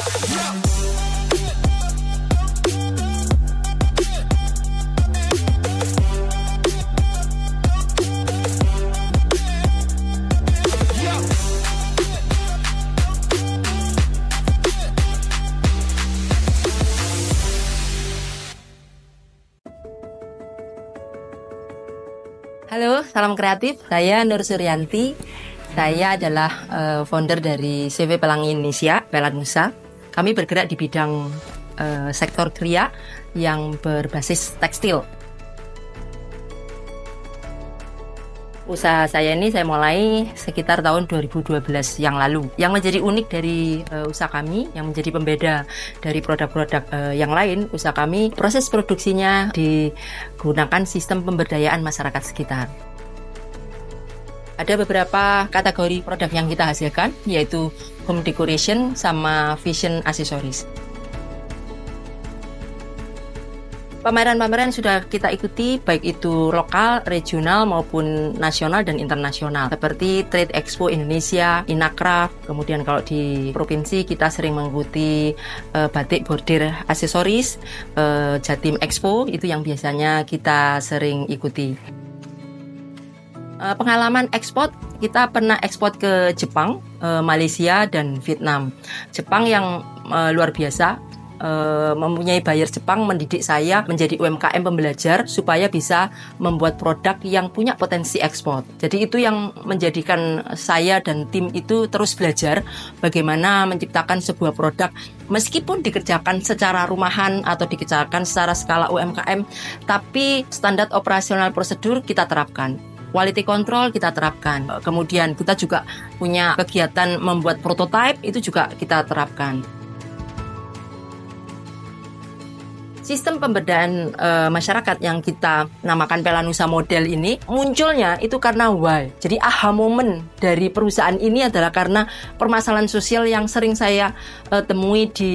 Halo, salam kreatif. Saya Nur Suryanti. Saya adalah founder dari CV Pelangi Indonesia, Pelanusa. Kami bergerak di bidang sektor kria yang berbasis tekstil. Usaha saya ini saya mulai sekitar tahun 2012 yang lalu. Yang menjadi unik dari usaha kami, yang menjadi pembeda dari produk-produk yang lain, usaha kami proses produksinya digunakan sistem pemberdayaan masyarakat sekitar. Ada beberapa kategori produk yang kita hasilkan, yaitu home decoration sama fashion accessories. Pameran-pameran sudah kita ikuti, baik itu lokal, regional, maupun nasional dan internasional. Seperti Trade Expo Indonesia, Inacraft, kemudian kalau di provinsi kita sering mengikuti batik bordir aksesoris, Jatim Expo, itu yang biasanya kita sering ikuti. Pengalaman ekspor, kita pernah ekspor ke Jepang, Malaysia, dan Vietnam. Jepang yang luar biasa. Mempunyai buyer Jepang mendidik saya menjadi UMKM pembelajar supaya bisa membuat produk yang punya potensi ekspor. Jadi itu yang menjadikan saya dan tim itu terus belajar bagaimana menciptakan sebuah produk meskipun dikerjakan secara rumahan atau dikerjakan secara skala UMKM, tapi standar operasional prosedur kita terapkan. Quality control kita terapkan. Kemudian kita juga punya kegiatan membuat prototipe, itu juga kita terapkan. Sistem pemberdayaan masyarakat yang kita namakan Pelanusa model ini munculnya itu karena why. Jadi aha moment dari perusahaan ini adalah karena permasalahan sosial yang sering saya temui di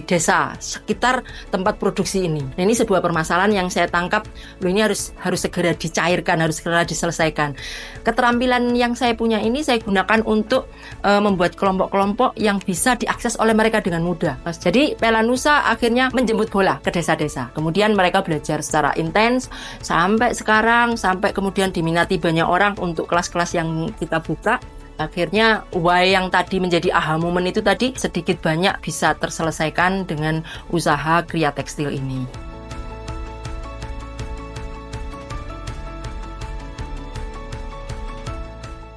desa sekitar tempat produksi ini. Nah, ini sebuah permasalahan yang saya tangkap, ini harus segera dicairkan, harus segera diselesaikan. Keterampilan yang saya punya ini saya gunakan untuk membuat kelompok-kelompok yang bisa diakses oleh mereka dengan mudah. Jadi Pelanusa akhirnya menjemput bola ke desa-desa. Kemudian mereka belajar secara intens sampai sekarang, sampai kemudian diminati banyak orang untuk kelas-kelas yang kita buka. Akhirnya why yang tadi menjadi aha moment itu tadi sedikit banyak bisa terselesaikan dengan usaha kria tekstil ini.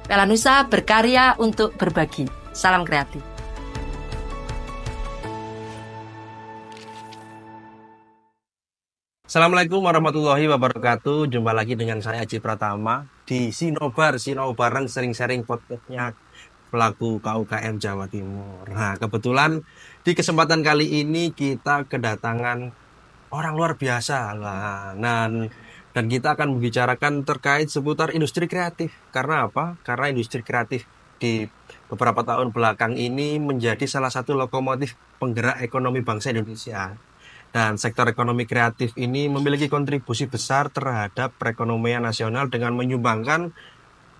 Pelanusa berkarya untuk berbagi. Salam kreatif. Assalamualaikum warahmatullahi wabarakatuh. Jumpa lagi dengan saya Aji Pratama di Sinobar bareng sering-sering podcastnya pelaku KUKM Jawa Timur. Nah, kebetulan di kesempatan kali ini kita kedatangan orang luar biasa lah. Dan kita akan membicarakan terkait seputar industri kreatif. Karena apa? Karena industri kreatif di beberapa tahun belakang ini menjadi salah satu lokomotif penggerak ekonomi bangsa Indonesia. Dan sektor ekonomi kreatif ini memiliki kontribusi besar terhadap perekonomian nasional dengan menyumbangkan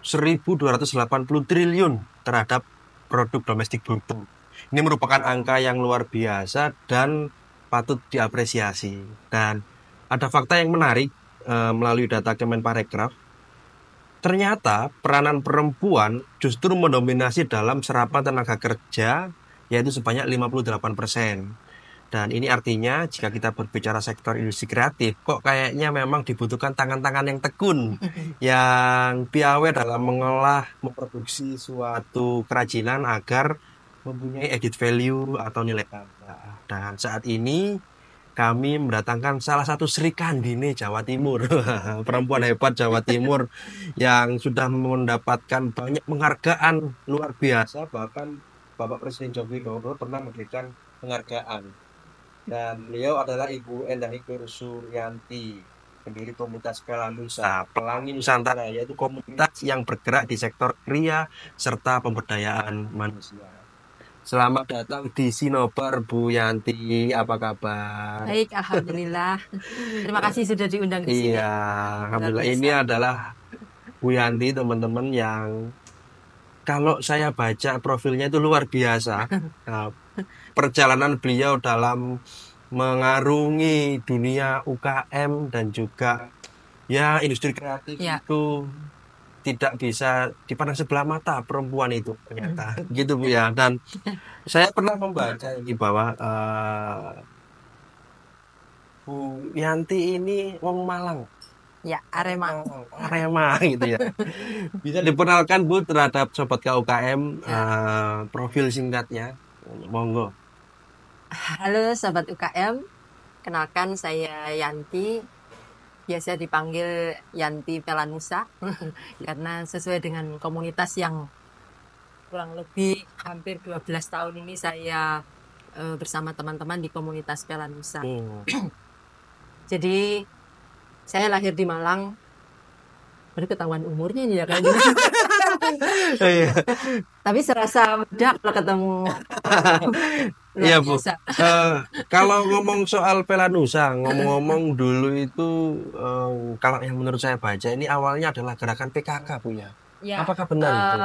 1.280 triliun terhadap produk domestik bruto. Ini merupakan angka yang luar biasa dan patut diapresiasi. Dan ada fakta yang menarik melalui data Kemenparekraf. Ternyata peranan perempuan justru mendominasi dalam serapan tenaga kerja, yaitu sebanyak 58%. Dan ini artinya jika kita berbicara sektor industri kreatif, kok kayaknya memang dibutuhkan tangan-tangan yang tekun, yang piawai dalam mengolah, memproduksi suatu kerajinan agar mempunyai added value atau nilai tambah. Dan saat ini kami mendatangkan salah satu Sri Kandini Jawa Timur, perempuan hebat Jawa Timur yang sudah mendapatkan banyak penghargaan luar biasa, bahkan Bapak Presiden Joko Widodo pernah memberikan penghargaan. Dan beliau adalah Ibu Endahiko Suryanti, pendiri komunitas Pelanusa, Pelangi Nusantara, yaitu komunitas yang bergerak di sektor kria serta pemberdayaan manusia. Selamat datang di Sinobar, Bu Yanti. Apa kabar? Baik, alhamdulillah. Terima kasih sudah diundang di sini. Iya, alhamdulillah. Ini adalah Bu Yanti, teman-teman, yang kalau saya baca profilnya itu luar biasa. Nah, perjalanan beliau dalam mengarungi dunia UKM dan juga ya industri kreatif Ya. itu tidak bisa dipandang sebelah mata perempuan itu ternyata gitu Bu ya. Dan saya pernah membaca ini bahwa Bu Yanti ini wong Malang. Ya, Arema. Arema gitu ya. Bisa diperkenalkan Bu terhadap sobat KUKM Ya. profil singkatnya. Monggo. Halo Sobat UKM, kenalkan saya Yanti, biasa dipanggil Yanti Pelanusa karena sesuai dengan komunitas yang kurang lebih hampir 12 tahun ini saya bersama teman-teman di komunitas Pelanusa. Jadi saya lahir di Malang. Baru ketahuan umurnya ini ya kan. Tapi serasa muda kalau ketemu. Iya Bu. Kalau ngomong soal Pelanusa, ngomong-ngomong dulu itu kalau yang menurut saya baca ini awalnya adalah gerakan PKK Bu ya. Ya, apakah benar itu?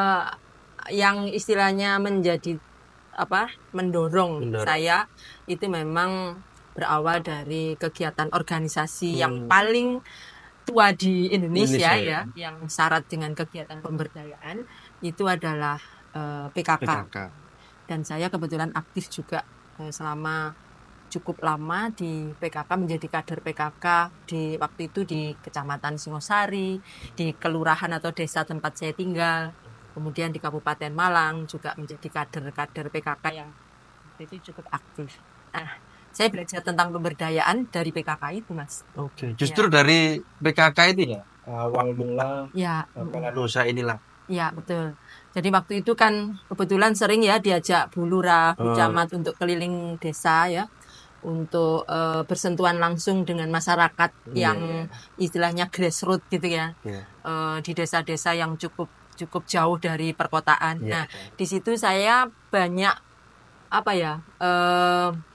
Yang istilahnya menjadi mendorong saya itu memang berawal dari kegiatan organisasi yang paling tua di Indonesia ya, yang syarat dengan kegiatan pemberdayaan itu adalah PKK. Dan saya kebetulan aktif juga selama cukup lama di PKK, menjadi kader PKK di waktu itu di Kecamatan Singosari, di kelurahan atau desa tempat saya tinggal, kemudian di Kabupaten Malang juga menjadi kader PKK yang itu cukup aktif. Nah, saya belajar tentang pemberdayaan dari PKK itu, Mas. Oke, justru dari PKK itu ya awal mula Pelanusa inilah. Ya, betul. Jadi waktu itu kan kebetulan sering ya diajak Bu Lurah, Bu Camat untuk keliling desa ya, untuk bersentuhan langsung dengan masyarakat yang istilahnya grassroots gitu ya, di desa-desa yang cukup jauh dari perkotaan. Nah, di situ saya banyak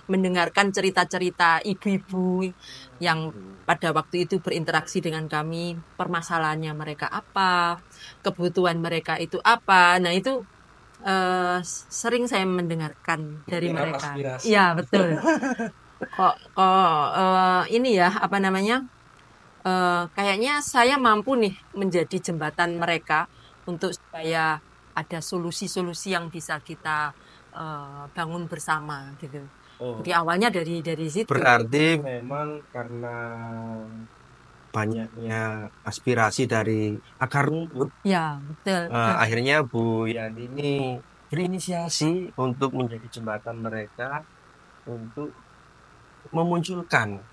mendengarkan cerita-cerita ibu-ibu yang pada waktu itu berinteraksi dengan kami, permasalahannya mereka apa, kebutuhan mereka itu apa. Nah, itu sering saya mendengarkan dari mereka. Iya, betul. Ini ya, kayaknya saya mampu nih menjadi jembatan mereka untuk supaya ada solusi-solusi yang bisa kita bangun bersama gitu. Jadi awalnya dari situ. Berarti memang karena banyaknya aspirasi dari akar rumput. Ya, betul. Akhirnya Bu Yanti ini berinisiasi untuk menjadi jembatan mereka untuk memunculkan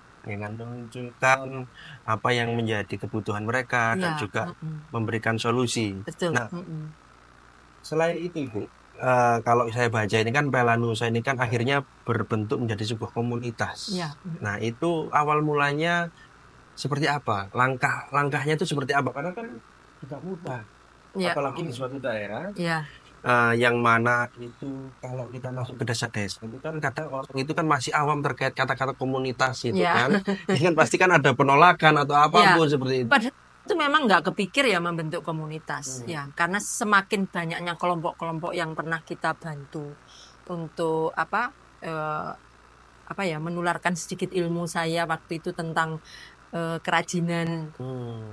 apa yang menjadi kebutuhan mereka dan juga memberikan solusi. Betul. Nah, selain itu Bu, kalau saya baca ini kan Pelanusa ini kan akhirnya berbentuk menjadi sebuah komunitas. Ya. Nah, itu awal mulanya seperti apa? Langkahnya itu seperti apa? Karena kan tidak mudah. Apalagi di suatu daerah. Yang mana itu kalau kita masuk ke desa-desa itu kan kadang orang itu kan masih awam terkait kata-kata komunitas itu kan. Ini kan pasti kan ada penolakan atau apapun seperti itu. Itu memang nggak kepikir ya membentuk komunitas ya, karena semakin banyaknya kelompok-kelompok yang pernah kita bantu untuk menularkan sedikit ilmu saya waktu itu tentang kerajinan,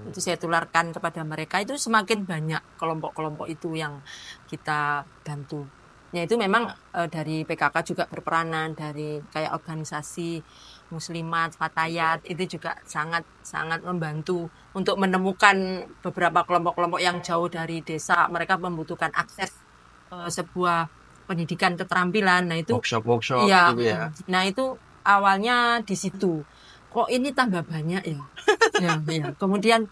itu saya tularkan kepada mereka, itu semakin banyak kelompok-kelompok itu yang kita bantu. Ya itu memang dari PKK juga berperanan, dari kayak organisasi Muslimat, Fatayat itu juga sangat membantu untuk menemukan beberapa kelompok-kelompok yang jauh dari desa. Mereka membutuhkan akses sebuah pendidikan keterampilan. Nah itu workshop gitu ya. Nah itu awalnya di situ. Kok ini tambah banyak ya? ya. Kemudian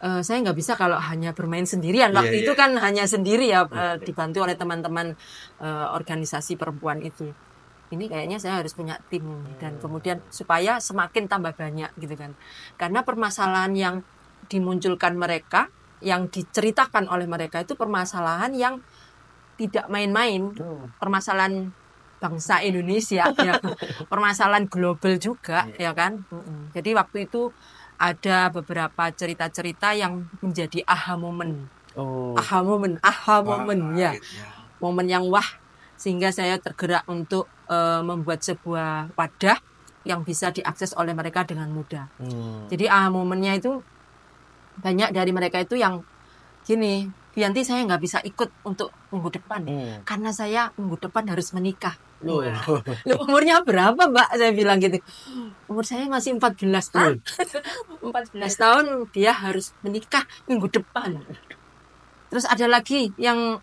saya nggak bisa kalau hanya bermain sendirian. Waktu itu kan hanya sendiri ya, dibantu oleh teman-teman organisasi perempuan itu. Ini kayaknya saya harus punya tim dan kemudian supaya semakin tambah banyak gitu kan. Karena permasalahan yang dimunculkan mereka, yang diceritakan oleh mereka itu permasalahan yang tidak main-main. Permasalahan bangsa Indonesia ya. Permasalahan global juga ya kan. Jadi waktu itu ada beberapa cerita-cerita yang menjadi aha moment Oh, aha momen ya, momen yang wah, sehingga saya tergerak untuk membuat sebuah wadah yang bisa diakses oleh mereka dengan mudah. Jadi aha momennya itu banyak dari mereka itu yang gini, Bianti saya nggak bisa ikut untuk minggu depan karena saya minggu depan harus menikah. Loh. Loh, umurnya berapa Mbak? Saya bilang gitu. Umur saya masih 14 tahun. 14 tahun dia harus menikah minggu depan. Terus ada lagi yang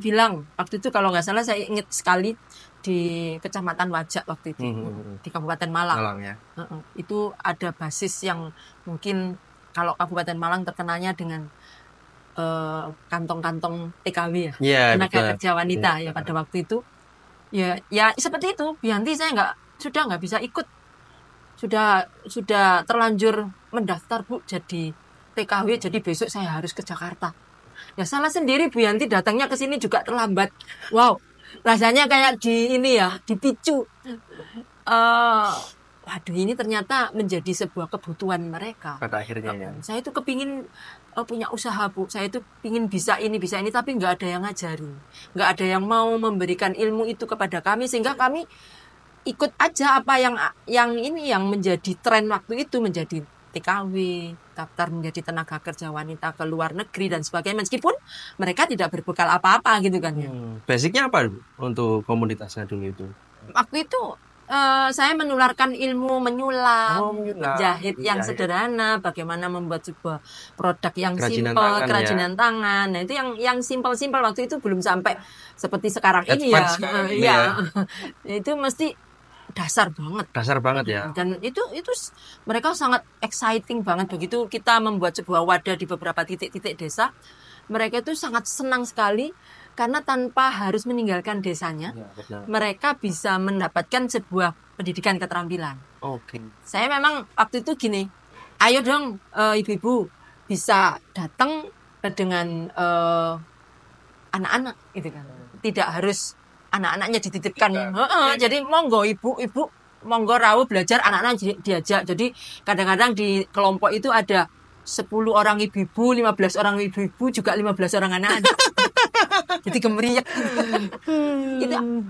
bilang waktu itu kalau nggak salah saya ingat sekali di Kecamatan Wajak waktu itu di Kabupaten Malang. Malang ya. Itu ada basis yang mungkin kalau Kabupaten Malang terkenalnya dengan kantong-kantong TKW ya, Iya, tenaga betul. kerja wanita Iya. ya pada waktu itu. Ya seperti itu. Bianti saya sudah nggak bisa ikut. Sudah terlanjur mendaftar Bu jadi TKW, jadi besok saya harus ke Jakarta. Ya salah sendiri Bu Yanti datangnya ke sini juga terlambat. Wow, rasanya kayak dipicu. Waduh, ini ternyata menjadi sebuah kebutuhan mereka. Pada akhirnya ya. Saya itu kepingin punya usaha Bu. Saya itu pingin bisa ini, tapi nggak ada yang ngajari. Nggak ada yang mau memberikan ilmu itu kepada kami, sehingga kami ikut aja apa yang menjadi tren waktu itu, menjadi TKW, daftar menjadi tenaga kerja wanita ke luar negeri dan sebagainya, meskipun mereka tidak berbekal apa-apa gitu kan ya. Basicnya apa untuk komunitasnya dulu itu? Waktu itu saya menularkan ilmu menyulam, jahit yang sederhana, bagaimana membuat sebuah produk yang simpel, kerajinan tangan. Nah itu yang simpel-simpel waktu itu belum sampai seperti sekarang ini ya. Itu mesti dasar banget ya. Dan itu mereka sangat exciting banget. Begitu kita membuat sebuah wadah di beberapa titik-titik desa, mereka itu sangat senang sekali karena tanpa harus meninggalkan desanya, mereka bisa mendapatkan sebuah pendidikan keterampilan. Saya memang waktu itu gini, ayo dong ibu-ibu bisa datang dengan anak-anak gitu kan. Tidak harus anak-anaknya dititipkan. Jadi monggo ibu-ibu, monggo rawuh belajar, anak-anak diajak. Jadi kadang-kadang di kelompok itu ada 10 orang ibu-ibu, 15 orang ibu-ibu, juga 15 orang anak-anak. Jadi gemeriak.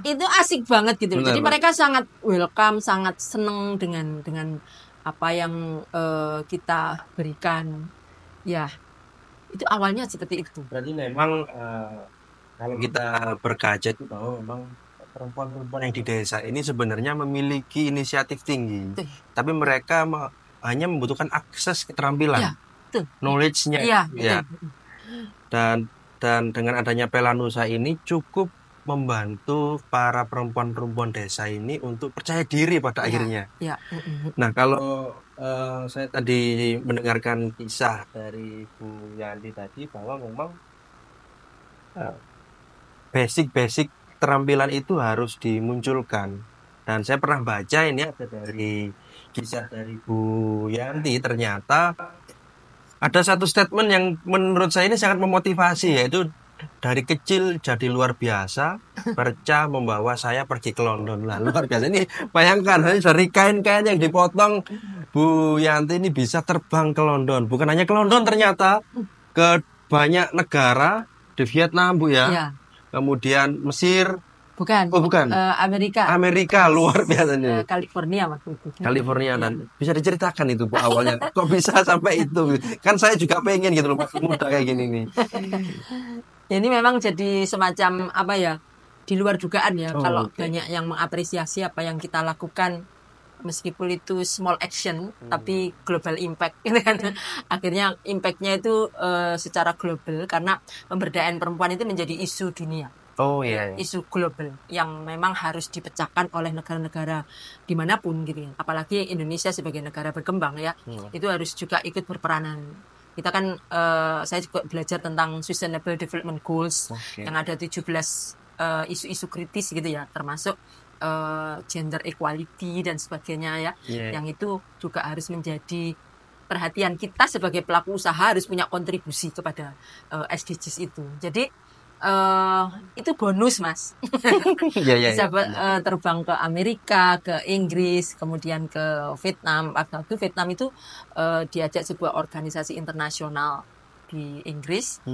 Itu asik banget gitu. Jadi mereka sangat welcome, sangat seneng dengan apa yang kita berikan. Ya, itu awalnya seperti itu. Berarti memang kalau kita berkaca itu bahwa memang perempuan-perempuan yang di desa ini sebenarnya memiliki inisiatif tinggi, tapi mereka hanya membutuhkan akses keterampilan, knowledge-nya, ya. Dan dengan adanya Pelanusa ini cukup membantu para perempuan-perempuan desa ini untuk percaya diri pada akhirnya. Nah, kalau saya tadi mendengarkan kisah dari Bu Yanti tadi bahwa memang basic keterampilan itu harus dimunculkan. Dan saya pernah baca ini ada dari kisah dari Bu Yanti, ternyata ada satu statement yang menurut saya ini sangat memotivasi, yaitu dari kecil jadi luar biasa, Perca membawa saya pergi ke London. Lah, luar biasa ini, bayangkan dari kain-kain yang dipotong, Bu Yanti ini bisa terbang ke London. Bukan hanya ke London, ternyata ke banyak negara, di Vietnam Bu ya. Kemudian Mesir. Bukan. Amerika luar biasa nih. California waktu itu. California, dan bisa diceritakan itu Bu awalnya. Kok bisa sampai itu? Kan saya juga pengen gitu loh, masih muda kayak gini nih. Ini memang jadi semacam apa ya, di luar dugaan ya. Kalau banyak yang mengapresiasi apa yang kita lakukan, meskipun itu small action tapi global impact gitu kan. Akhirnya impactnya itu secara global, karena pemberdayaan perempuan itu menjadi isu dunia. Isu global yang memang harus dipecahkan oleh negara-negara dimanapun gitu ya. Apalagi Indonesia sebagai negara berkembang ya, itu harus juga ikut berperanan. Kita kan saya juga belajar tentang Sustainable Development Goals yang ada 17 isu-isu kritis gitu ya, termasuk gender equality dan sebagainya ya. Yang itu juga harus menjadi perhatian kita sebagai pelaku usaha, harus punya kontribusi kepada SDGs itu. Jadi itu bonus Mas. Bisa terbang ke Amerika, ke Inggris, kemudian ke Vietnam. Waktu itu Vietnam itu diajak sebuah organisasi internasional di Inggris,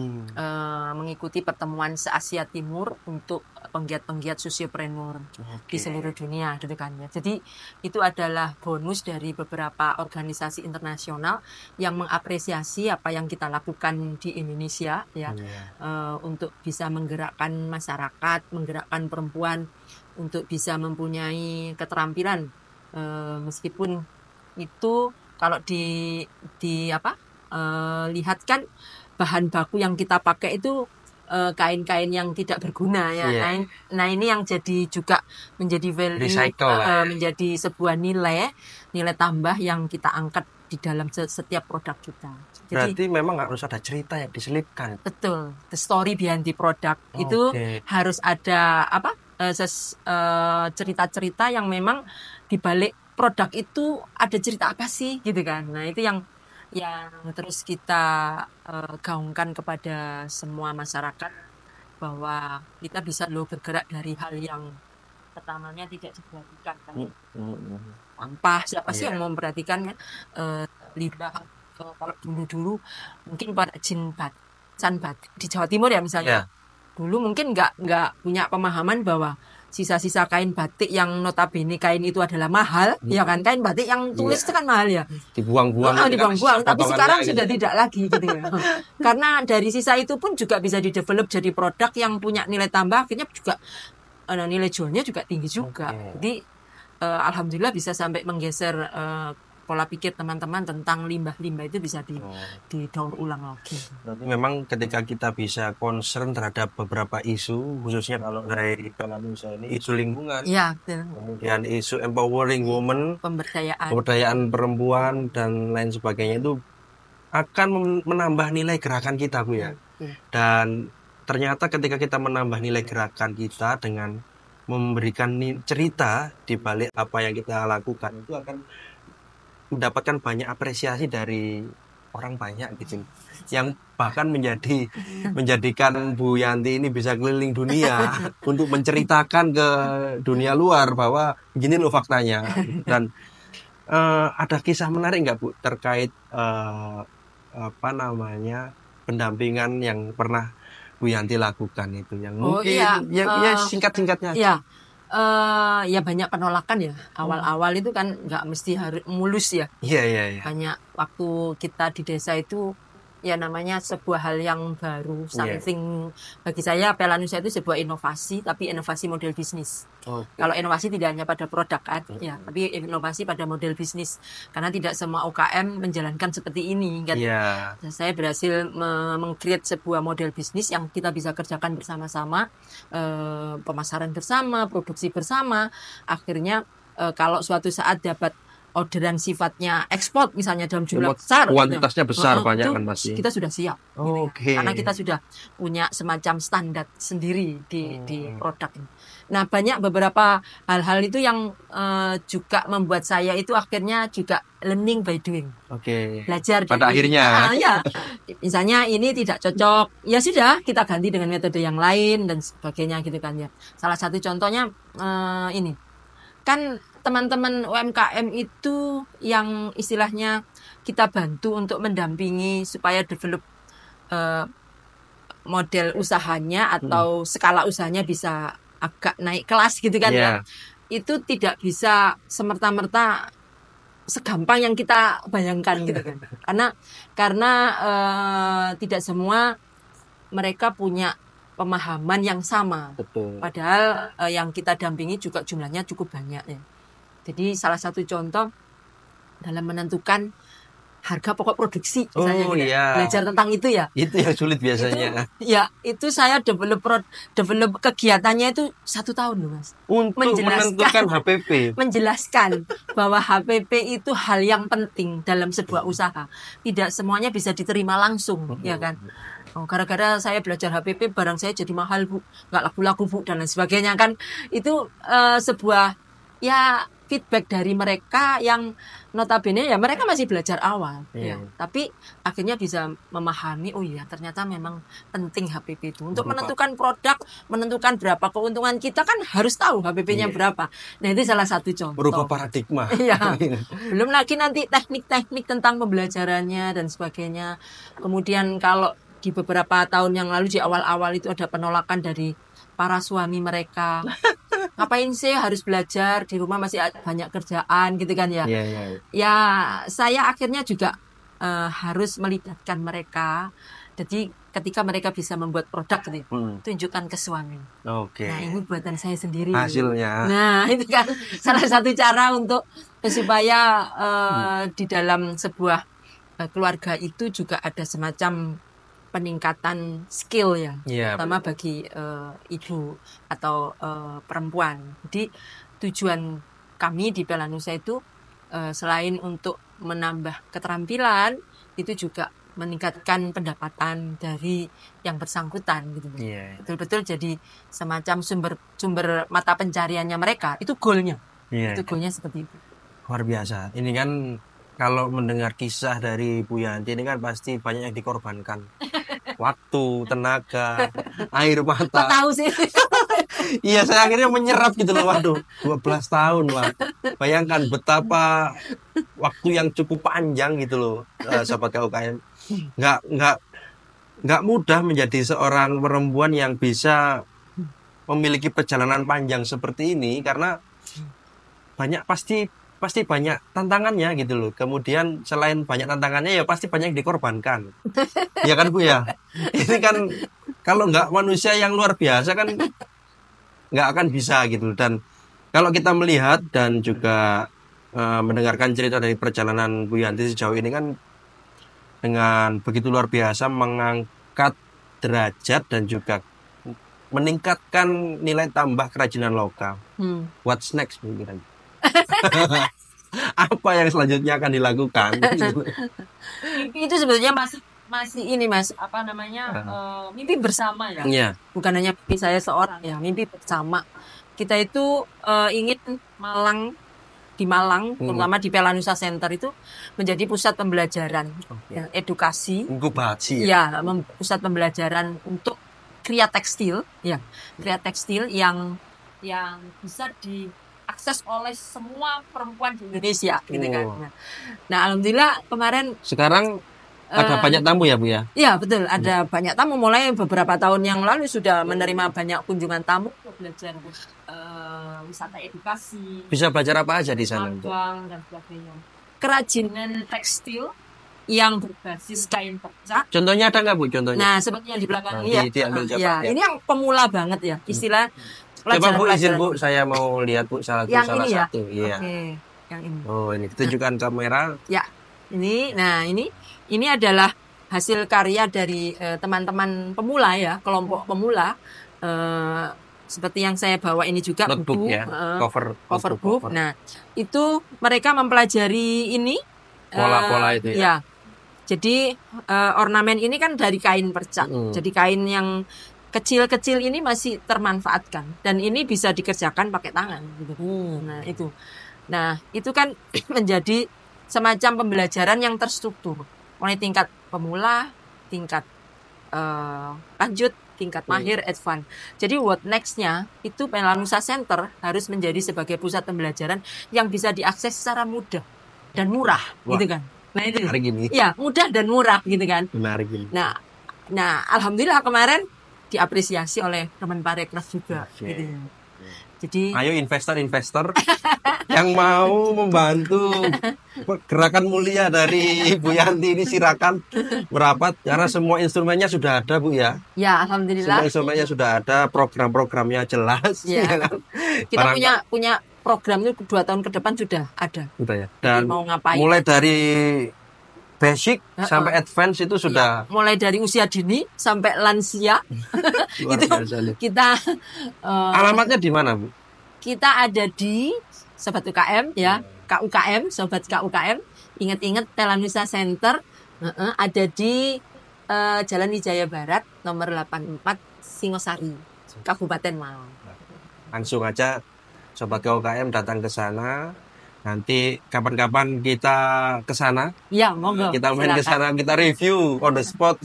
mengikuti pertemuan se-Asia Timur untuk penggiat-penggiat sosiopreneur di seluruh dunia gitu kan ya. Jadi itu adalah bonus dari beberapa organisasi internasional yang mengapresiasi apa yang kita lakukan di Indonesia ya, untuk bisa menggerakkan masyarakat, menggerakkan perempuan untuk bisa mempunyai keterampilan, meskipun itu kalau lihat kan bahan baku yang kita pakai itu kain-kain yang tidak berguna ya. Nah ini yang jadi juga menjadi value, menjadi sebuah nilai tambah yang kita angkat di dalam setiap produk kita. Berarti memang harus ada cerita yang diselipkan. Betul, the story behind the product itu harus ada cerita-cerita yang memang dibalik produk itu ada cerita apa sih gitu kan. Nah itu yang terus kita gaungkan kepada semua masyarakat bahwa kita bisa bergerak dari hal yang pertamanya tidak diperhatikan kan. Sampah, siapa sih yang memperhatikan kan, limbah. Kalau dulu mungkin pada San Batik di Jawa Timur ya misalnya, dulu mungkin nggak punya pemahaman bahwa sisa-sisa kain batik yang notabene kain itu adalah mahal, ya kan, kain batik yang tulis itu kan mahal ya, dibuang-buang. Tapi sekarang sudah tidak lagi gitu ya. Karena dari sisa itu pun juga bisa didevelop jadi produk yang punya nilai tambah, akhirnya juga nilai jualnya juga tinggi juga. Jadi alhamdulillah bisa sampai menggeser pola pikir teman-teman tentang limbah-limbah itu bisa didaur ulang lagi. Berarti memang ketika kita bisa concern terhadap beberapa isu, khususnya kalau dari Pelanusa ini isu lingkungan, kemudian isu empowering women, pemberdayaan perempuan dan lain sebagainya, itu akan menambah nilai gerakan kita, Bu ya. Dan ternyata ketika kita menambah nilai gerakan kita dengan memberikan cerita di balik apa yang kita lakukan, itu akan mendapatkan banyak apresiasi dari orang banyak gitu, yang bahkan menjadikan Bu Yanti ini bisa keliling dunia untuk menceritakan ke dunia luar bahwa begini loh faktanya. Dan ada kisah menarik nggak Bu terkait pendampingan yang pernah Bu Yanti lakukan itu, yang mungkin singkat-singkatnya aja. Ya banyak penolakan ya. Awal-awal itu kan nggak mesti harus mulus ya. Banyak waktu kita di desa itu ya namanya sebuah hal yang baru, something. Bagi saya Pelanusa itu sebuah inovasi, tapi inovasi model bisnis. Kalau inovasi tidak hanya pada produk kan, tapi inovasi pada model bisnis. Karena tidak semua UKM menjalankan seperti ini kan. Saya berhasil meng-create sebuah model bisnis yang kita bisa kerjakan bersama-sama, pemasaran bersama, produksi bersama. Akhirnya kalau suatu saat dapat orderan sifatnya ekspor misalnya dalam jumlah besar, kuantitasnya besar, banyak kan masih, kita sudah siap. Karena kita sudah punya semacam standar sendiri di produk ini. Nah banyak beberapa hal-hal itu yang juga membuat saya itu akhirnya juga learning by doing. Belajar pada akhirnya. Misalnya ini tidak cocok, ya sudah kita ganti dengan metode yang lain dan sebagainya gitu kan ya. Salah satu contohnya ini kan teman-teman UMKM itu yang istilahnya kita bantu untuk mendampingi supaya develop model usahanya atau skala usahanya bisa agak naik kelas gitu kan ya. Itu tidak bisa semerta-merta segampang yang kita bayangkan gitu kan. Karena tidak semua mereka punya pemahaman yang sama. Padahal yang kita dampingi juga jumlahnya cukup banyak ya. Jadi salah satu contoh dalam menentukan harga pokok produksi misalnya belajar tentang itu ya. Itu yang sulit biasanya. Itu saya develop kegiatannya itu 1 tahun loh Mas. Untuk menentukan HPP. Menjelaskan bahwa HPP itu hal yang penting dalam sebuah usaha. Tidak semuanya bisa diterima langsung, ya kan. Gara-gara saya belajar HPP barang saya jadi mahal Bu, nggak laku-laku Bu dan lain sebagainya kan. Itu sebuah feedback dari mereka yang notabene ya mereka masih belajar awal ya, tapi akhirnya bisa memahami oh iya ternyata memang penting HPP itu untuk menentukan produk, menentukan berapa keuntungan kita kan harus tahu HPP-nya berapa. Nah itu salah satu contoh. Berubah paradigma. Iya. Belum lagi nanti teknik-teknik tentang pembelajarannya dan sebagainya. Kemudian kalau di beberapa tahun yang lalu di awal-awal itu ada penolakan dari para suami mereka. Ngapain sih harus belajar di rumah masih banyak kerjaan gitu kan ya. Ya saya akhirnya juga harus melibatkan mereka. Jadi ketika mereka bisa membuat produk gitu, tunjukkan ke suami. Nah ini buatan saya sendiri. Hasilnya. Nah itu kan salah satu cara untuk supaya di dalam sebuah keluarga itu juga ada semacam peningkatan skill ya, terutama bagi ibu atau perempuan. Jadi tujuan kami di Pelanusa itu selain untuk menambah keterampilan, itu juga meningkatkan pendapatan dari yang bersangkutan gitu. Betul-betul jadi semacam sumber mata pencariannya mereka. Itu goalnya. Itu goalnya seperti itu. Luar biasa. Ini kan kalau mendengar kisah dari Bu Yanti ini kan pasti banyak yang dikorbankan. Waktu, tenaga, air mata. Kok tahu sih? Iya, saya akhirnya menyerap gitu loh. Waduh, 12 tahun, Wah. Bayangkan betapa waktu yang cukup panjang gitu loh, Sobat KUKM. Nggak mudah menjadi seorang perempuan yang bisa memiliki perjalanan panjang seperti ini karena pasti banyak tantangannya gitu loh. Kemudian selain banyak tantangannya ya pasti banyak yang dikorbankan. Ya kan Bu ya? Ini kan kalau nggak manusia yang luar biasa kan nggak akan bisa gitu. Dan kalau kita melihat dan juga mendengarkan cerita dari perjalanan Bu Yanti sejauh ini kan dengan begitu luar biasa mengangkat derajat dan juga meningkatkan nilai tambah kerajinan lokal. What's next Bu? Apa yang selanjutnya akan dilakukan? Itu sebetulnya masih ini Mas, apa namanya, mimpi bersama ya. Bukan hanya mimpi saya seorang ya, mimpi bersama. Kita itu ingin di Malang, terutama di Pelanusa Center itu menjadi pusat pembelajaran, edukasi, inkubasi. Ya, pusat pembelajaran untuk kria tekstil, yang bisa diakses oleh semua perempuan di Indonesia, gitu kan. Nah, alhamdulillah kemarin. Sekarang ada banyak tamu ya Bu ya? Iya betul, ada banyak tamu. Mulai beberapa tahun yang lalu sudah menerima banyak kunjungan tamu belajar wisata edukasi. Bisa belajar apa aja di sana? Magang dan sebagainya. Kerajinan tekstil yang berbasis kain perca. Contohnya ada nggak Bu? Contohnya? Nah seperti yang di belakang ini ya. Ini yang pemula banget ya, istilah. Coba Bu izin Bu, saya mau lihat Bu salah satu. Iya. Oke, yang ini. Oh ini tunjukkan kamera. Ya, ini adalah hasil karya dari teman-teman pemula ya, kelompok pemula. Seperti yang saya bawa ini juga notebook ya, cover book. Nah, itu mereka mempelajari ini pola-pola itu ya. Jadi ornamen ini kan dari kain perca. Jadi kain yang kecil-kecil ini masih termanfaatkan dan ini bisa dikerjakan pakai tangan gitu. Nah, itu kan menjadi semacam pembelajaran yang terstruktur. Mulai tingkat pemula, tingkat lanjut, tingkat mahir, advance. Jadi what next-nya itu Pelanusa Center harus menjadi sebagai pusat pembelajaran yang bisa diakses secara mudah dan murah. Gitu kan. Nah itu. Iya, mudah dan murah gitu kan. Menarik ini. Nah, alhamdulillah kemarin diapresiasi oleh Kemenparekraf juga. Gitu. Jadi ayo investor yang mau membantu gerakan mulia dari Bu Yanti ini silakan merapat karena semua instrumennya sudah ada Bu ya. Ya alhamdulillah. Semua instrumennya sudah ada, program-programnya jelas. Ya. Kita punya program itu 2 tahun ke depan sudah ada. Sudah ya. Dan mau ngapain? Mulai dari basic sampai advance itu sudah. Ya, mulai dari usia dini sampai lansia. Itu kita alamatnya di mana Bu? Kita ada di Sobat UKM ya, KUKM, Sobat KUKM. Ingat-ingat Pelanusa Center ada di Jalan Wijaya Barat nomor 84 Singosari, Kabupaten Malang. Langsung aja Sobat KUKM datang ke sana. Nanti kapan-kapan kita ke sana. Ya, monggo. Kita main ke sana, kita review on the spot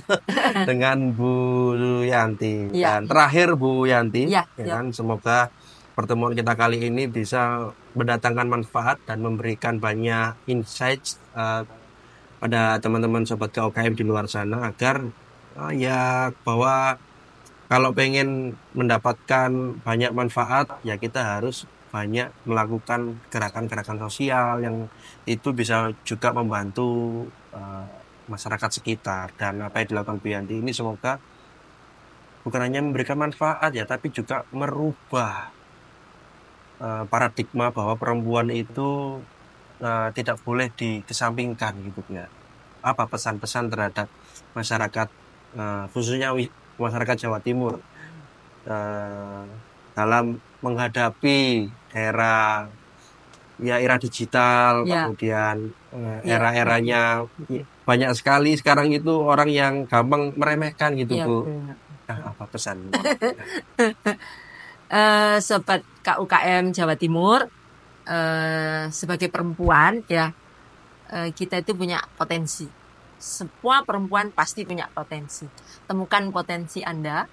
dengan Bu Yanti. Ya. Dan terakhir Bu Yanti, Ya, kan, semoga pertemuan kita kali ini bisa mendatangkan manfaat dan memberikan banyak insight pada teman-teman sobat KUKM di luar sana agar ya bahwa kalau pengen mendapatkan banyak manfaat ya kita harus banyak melakukan gerakan-gerakan sosial yang itu bisa juga membantu masyarakat sekitar. Dan apa yang dilakukan Bu Yanti ini semoga bukan hanya memberikan manfaat ya, tapi juga merubah paradigma bahwa perempuan itu tidak boleh dikesampingkan gitu ya. Apa pesan-pesan terhadap masyarakat khususnya masyarakat Jawa Timur dalam menghadapi era digital, kemudian era-eranya banyak sekali sekarang itu orang yang gampang meremehkan gitu Bu. Apa pesan? Sobat KUKM Jawa Timur, sebagai perempuan ya, kita itu punya potensi. Semua perempuan pasti punya potensi. Temukan potensi Anda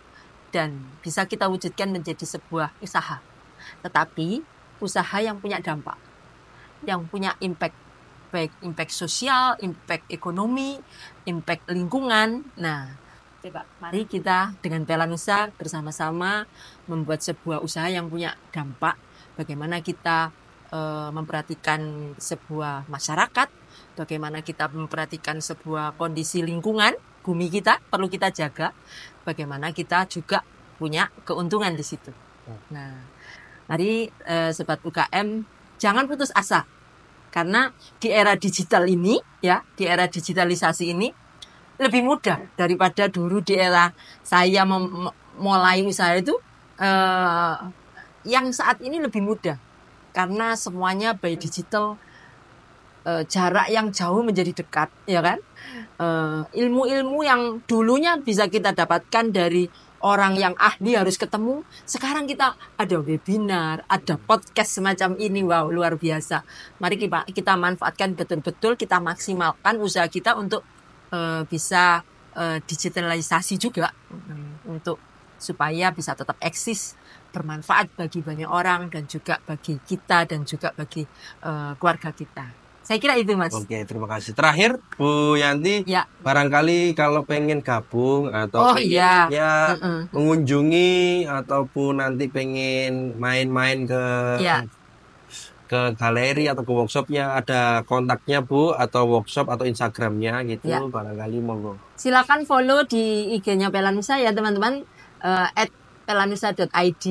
dan bisa kita wujudkan menjadi sebuah usaha. Tetapi usaha yang punya dampak, yang punya impact, baik impact sosial, impact ekonomi, impact lingkungan. Nah, coba mari kita dengan Pelanusa bersama-sama membuat sebuah usaha yang punya dampak. Bagaimana kita memperhatikan sebuah masyarakat, bagaimana kita memperhatikan sebuah kondisi lingkungan bumi kita perlu kita jaga, bagaimana kita juga punya keuntungan di situ. Nah, mari sobat UKM jangan putus asa, karena di era digital ini ya, di era digitalisasi ini lebih mudah daripada dulu di era saya mulai usaha itu. Yang saat ini lebih mudah karena semuanya by digital, jarak yang jauh menjadi dekat, ya kan? Ilmu-ilmu yang dulunya bisa kita dapatkan dari orang yang ahli harus ketemu, sekarang kita ada webinar, ada podcast semacam ini. Wow, luar biasa. Mari kita manfaatkan betul-betul, kita maksimalkan usaha kita untuk bisa digitalisasi juga, untuk supaya bisa tetap eksis, bermanfaat bagi banyak orang dan juga bagi kita dan juga bagi keluarga kita. Saya kira itu, Mas. Oke, terima kasih. Terakhir, Bu Yanti, barangkali kalau pengen gabung atau mengunjungi ataupun nanti pengen main-main ke galeri atau ke workshopnya, ada kontaknya Bu, atau workshop atau Instagramnya gitu, barangkali monggo. Silakan follow di IG-nya Pelanusa ya teman-teman, @pelanusa.id.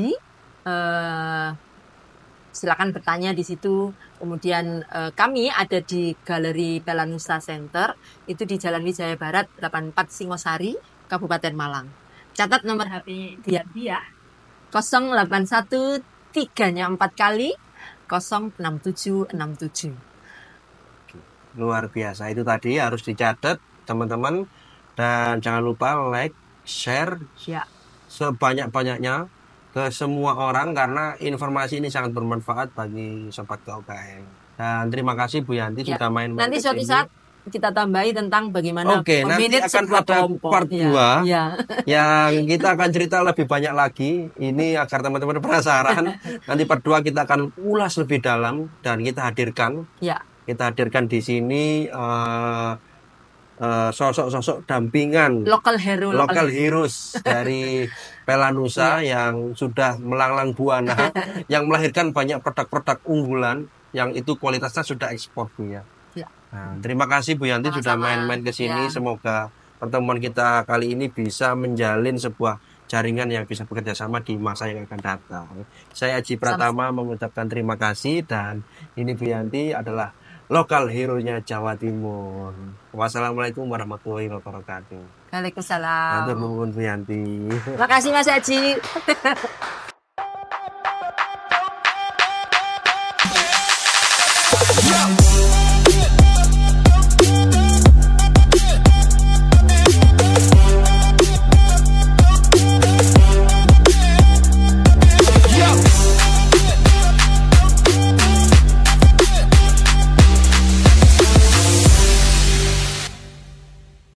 Silakan bertanya di situ. Kemudian kami ada di Galeri Pelanusa Center, itu di Jalan Wijaya Barat 84 Singosari, Kabupaten Malang. Catat nomor HP Bianti ya. 081 3-nya 4 kali 06767. Luar biasa, itu tadi harus dicatat teman-teman, dan jangan lupa like, share sebanyak-banyaknya ke semua orang karena informasi ini sangat bermanfaat bagi sobat KUKM. Dan terima kasih Bu Yanti sudah main-main. Nanti suatu saat kita tambahi tentang bagaimana nanti akan ada part 2 yang kita akan cerita lebih banyak lagi. Ini agar teman-teman penasaran. Nanti part 2 kita akan ulas lebih dalam dan kita hadirkan. Kita hadirkan di sini sosok-sosok dampingan local heroes dari Pelanusa yang sudah melanglang buana, yang melahirkan banyak produk-produk unggulan yang itu kualitasnya sudah ekspor Bu ya. Nah, terima kasih Bu Yanti sudah main-main ke sini. Semoga pertemuan kita kali ini bisa menjalin sebuah jaringan yang bisa bekerja sama di masa yang akan datang. Saya Aji Pratama mengucapkan terima kasih, dan ini Bu Yanti adalah lokal hero-nya Jawa Timur. Wassalamualaikum warahmatullahi wabarakatuh. Waalaikumsalam. Matur nuwun Bu Yanti. Terima kasih Mas Aji.